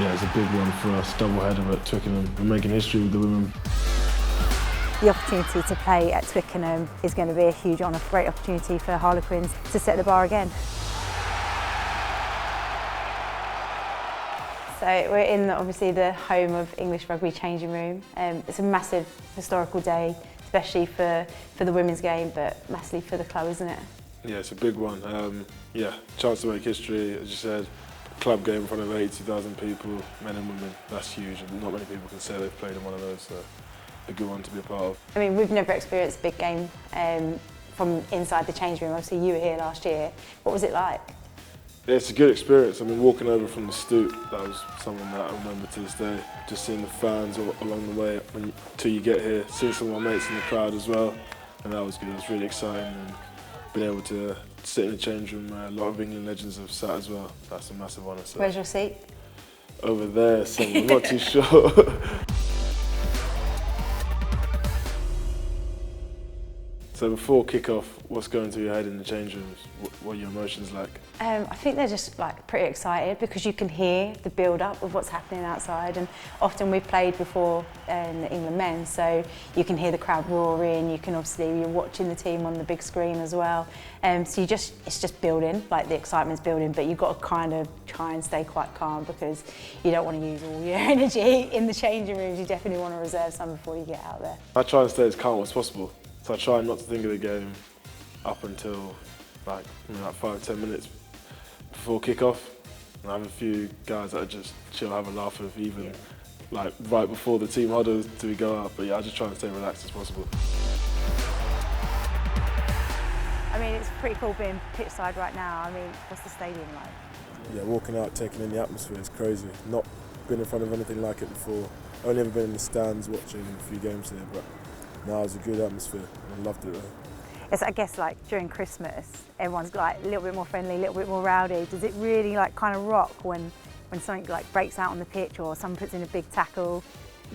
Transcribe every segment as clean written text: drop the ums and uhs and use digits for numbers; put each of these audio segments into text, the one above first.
Yeah, it's a big one for us, double header at Twickenham. We're making history with the women. The opportunity to play at Twickenham is going to be a huge honour, great opportunity for Harlequins to set the bar again. So we're in obviously the home of English rugby changing room. It's a massive historical day, especially for the women's game, but massively for the club, isn't it? Yeah, it's a big one. Yeah, chance to make history, as you said. Club game in front of 82,000 people, men and women. That's huge. Not many people can say they've played in one of those. So a good one to be a part of. I mean, we've never experienced a big game from inside the change room. Obviously, you were here last year. What was it like? Yeah, it's a good experience. I mean, walking over from the stoop, that was something that I remember to this day. Just seeing the fans all along the way until you get here, seeing some of my mates in the crowd as well, and that was good. It was really exciting, and being able to sit in the change room where a lot of England legends have sat as well. That's a massive honour. So. Where's your seat? Over there, so I'm not too sure. So before kick-off, what's going through your head in the change rooms? What are your emotions like? I think they're just like pretty excited because you can hear the build-up of what's happening outside, and often we've played before in the England men, so you can hear the crowd roaring. You can you're watching the team on the big screen as well. So it's just building, like the excitement's building, but you've got to kind of try and stay quite calm because you don't want to use all your energy in the changing rooms. You definitely want to reserve some before you get out there. I try and stay as calm as possible. So I try not to think of the game up until like 5-10 minutes before kick-off. And I have a few guys that I just chill, have a laugh with, even like right before the team huddle till we go out. But yeah, I just try and stay relaxed as possible. I mean, it's pretty cool being pitchside right now. I mean, what's the stadium like? Yeah, walking out, taking in the atmosphere is crazy. Not been in front of anything like it before. Only ever been in the stands watching a few games here, but no, it was a good atmosphere. I loved it though. It's, I guess, like during Christmas, everyone's like a little bit more friendly, a little bit more rowdy. Does it really like kind of rock when something like breaks out on the pitch or someone puts in a big tackle?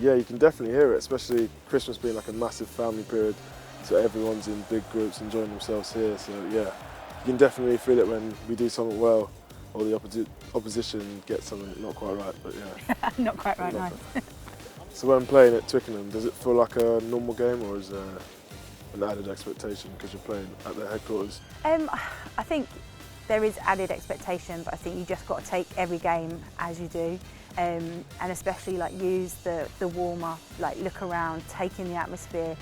Yeah, you can definitely hear it, especially Christmas being like a massive family period. So everyone's in big groups enjoying themselves here. So yeah, you can definitely feel it when we do something well or the opposition gets something not quite right, but yeah. Not quite right, no. So when playing at Twickenham, does it feel like a normal game or is there an added expectation because you're playing at their headquarters? I think there is added expectation, but I think you just got to take every game as you do, and especially like use the warm-up, like look around, take in the atmosphere,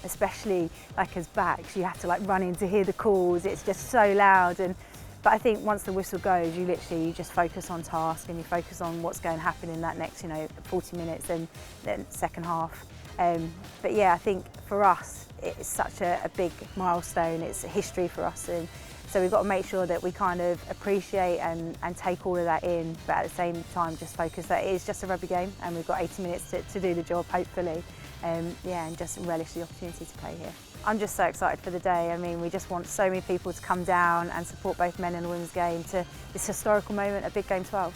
especially like as backs, you have to like run in to hear the calls. It's just so loud. But I think once the whistle goes, you just focus on task and you focus on what's going to happen in that next 40 minutes and then second half. But yeah, I think for us, it's such a big milestone. It's a history for us, and so we've got to make sure that we kind of appreciate and take all of that in, but at the same time just focus that it is just a rugby game and we've got 80 minutes to do the job, hopefully. Yeah, and just relish the opportunity to play here. I'm just so excited for the day. I mean, we just want so many people to come down and support both men and the women's game to this historical moment at Big Game 12.